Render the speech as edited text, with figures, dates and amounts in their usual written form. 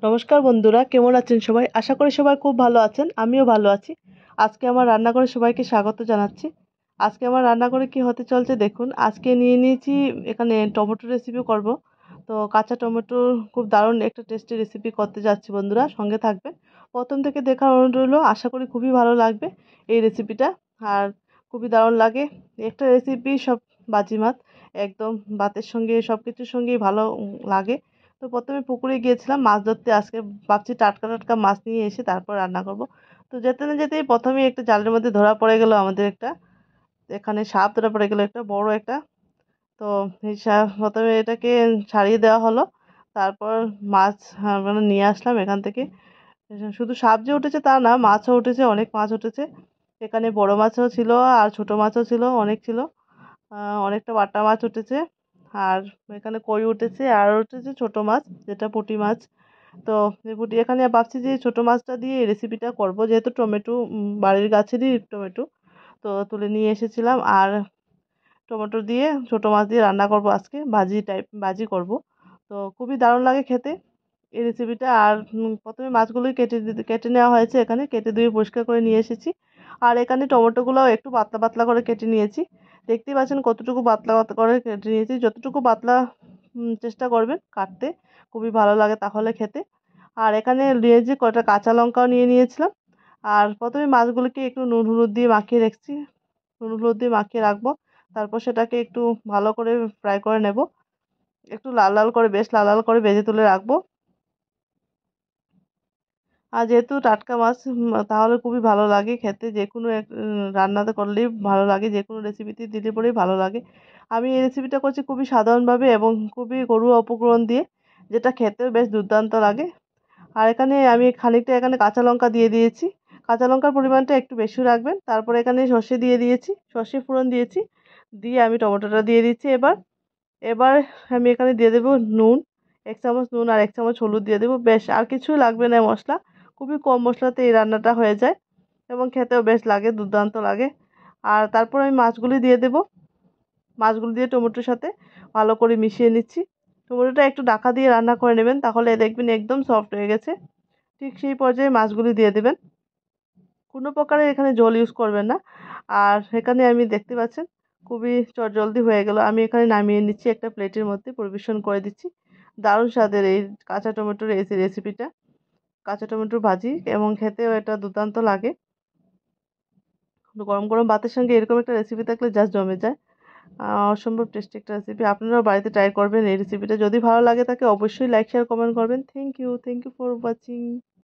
নমস্কার বন্ধুরা, কেমন আছেন সবাই? আশা করি সবাই খুব ভালো আছেন। আমিও ভালো আছি। আজকে আমার রান্নাঘরে সবাইকে স্বাগত জানাচ্ছি। আজকে আমার রান্নাঘরে কি হতে চলছে দেখুন। আজকে নিয়ে নিয়েছি এখানে টমেটো রেসিপি করব। তো কাঁচা টমেটোর খুব দারুণ একটা টেস্টি রেসিপি করতে যাচ্ছি বন্ধুরা, সঙ্গে থাকবেন। প্রথম থেকে দেখার অনুরোধ রইলো, আশা করি খুবই ভালো লাগবে এই রেসিপিটা। আর খুবই দারুণ লাগে একটা রেসিপি, সব বাজিমাত একদম ভাতের সঙ্গে সব কিছুর সঙ্গেই ভালো লাগে। তো প্রথমে পুকুরে গিয়েছিলাম মাছ ধরতে। আজকে ভাবছি টাটকা টাটকা মাছ নিয়ে এসে তারপর রান্না করব। তো যেতে না যেতেই প্রথমেই একটা জালের মধ্যে ধরা পড়ে গেল আমাদের একটা, এখানে সাপ ধরা পড়ে গেল একটা বড় একটা। তো এই সাপ প্রথমে এটাকে ছাড়িয়ে দেওয়া হলো। তারপর মাছ মানে নিয়ে আসলাম এখান থেকে। শুধু সাপ যে উঠেছে তা না, মাছও উঠেছে, অনেক মাছ উঠেছে। এখানে বড় মাছও ছিল আর ছোট মাছও ছিল, অনেক ছিল। অনেকটা বাটা মাছ উঠেছে। আর এখানে কই উঠেছে আর উঠেছে ছোট মাছ, যেটা পুঁটি মাছ। তো এই পুঁটি এখানে ভাবছি যে ছোট মাছটা দিয়ে এই রেসিপিটা করব, যেহেতু টমেটো বাড়ির গাছেরই টমেটো তো তুলে নিয়ে এসেছিলাম। আর টমেটো দিয়ে ছোট মাছ দিয়ে রান্না করব আজকে, ভাজি করব। তো খুবই দারুণ লাগে খেতে এই রেসিপিটা। আর প্রথমে মাছগুলোই কেটে নেওয়া হয়েছে, এখানে কেটে ধুয়ে পরিষ্কার করে নিয়ে এসেছি। আর এখানে টমেটোগুলোও একটু পাতলা পাতলা করে কেটে নিয়েছি। দেখতেই পাচ্ছেন কতটুকু পাতলা পাতলা করে কেটে নিয়েছি। যতটুকু পাতলা চেষ্টা করবেন কাটতে, খুবই ভালো লাগে তাহলে খেতে। আর এখানে নিয়েছি কয়টা কাঁচা লঙ্কাও নিয়ে নিয়েছিলাম। আর প্রথমে মাছগুলোকে একটু নুন হলুদ দিয়ে মাখিয়ে রাখছি, নুন হলুদ দিয়ে মাখিয়ে রাখবো। তারপর সেটাকে একটু ভালো করে ফ্রাই করে নেব, একটু লাল লাল করে, বেশ লাল লাল করে ভেজে তুলে রাখবো। আর যেহেতু টাটকা মাছ তাহলে খুবই ভালো লাগে খেতে, যে কোনো এক রান্নাতে করলেই ভালো লাগে, যে কোনো রেসিপিতে দিলে পরেই ভালো লাগে। আমি এই রেসিপিটা করছি খুবই সাধারণভাবে এবং খুবই ঘরোয়া উপকরণ দিয়ে, যেটা খেতেও বেশ দুর্দান্ত লাগে। আর এখানে আমি খানিকটা এখানে কাঁচা লঙ্কা দিয়ে দিয়েছি। কাঁচা লঙ্কার পরিমাণটা একটু বেশি রাখবেন। তারপরে এখানে সর্ষে দিয়ে দিয়েছি, সর্ষে ফোড়ন দিয়েছি। দিয়ে আমি টমেটোটা দিয়ে দিচ্ছি এবার। এবার আমি এখানে দিয়ে দেবো নুন, 1 চামচ নুন আর 1 চামচ হলুদ দিয়ে দেবো। বেশ আর কিছুই লাগবে না মশলা, খুবই কম মশলাতে এই রান্নাটা হয়ে যায় এবং খেতেও বেশ লাগে, দুর্দান্ত লাগে। আর তারপর আমি মাছগুলি দিয়ে দেবো। মাছগুলো দিয়ে টমেটোর সাথে ভালো করে মিশিয়ে নিচ্ছি। টমেটোটা একটু ঢাকা দিয়ে রান্না করে নেবেন, তাহলে দেখবেন একদম সফট হয়ে গেছে। ঠিক সেই পর্যায়ে মাছগুলি দিয়ে দেবেন। কোনো প্রকারের এখানে জল ইউজ করবেন না। আর এখানে আমি দেখতে পাচ্ছেন খুবই চটজলদি হয়ে গেল। আমি এখানে নামিয়ে নিচ্ছি, একটা প্লেটের মধ্যে পরিবেশন করে দিচ্ছি। দারুণ স্বাদের এই কাঁচা টমেটোর এই রেসিপিটা, কাঁচা টমেটোর ভাজি, এবং খেতেও এটা দুর্দান্ত লাগে। গরম গরম ভাতের সঙ্গে এরকম একটা রেসিপি থাকলে জাস্ট জমে যায়। অসম্ভব টেস্টি একটা রেসিপি, আপনারাও বাড়িতে ট্রাই করবেন এই রেসিপিটা। যদি ভালো লাগে থাকে অবশ্যই লাইক শেয়ার কমেন্ট করবেন। Thank you for watching.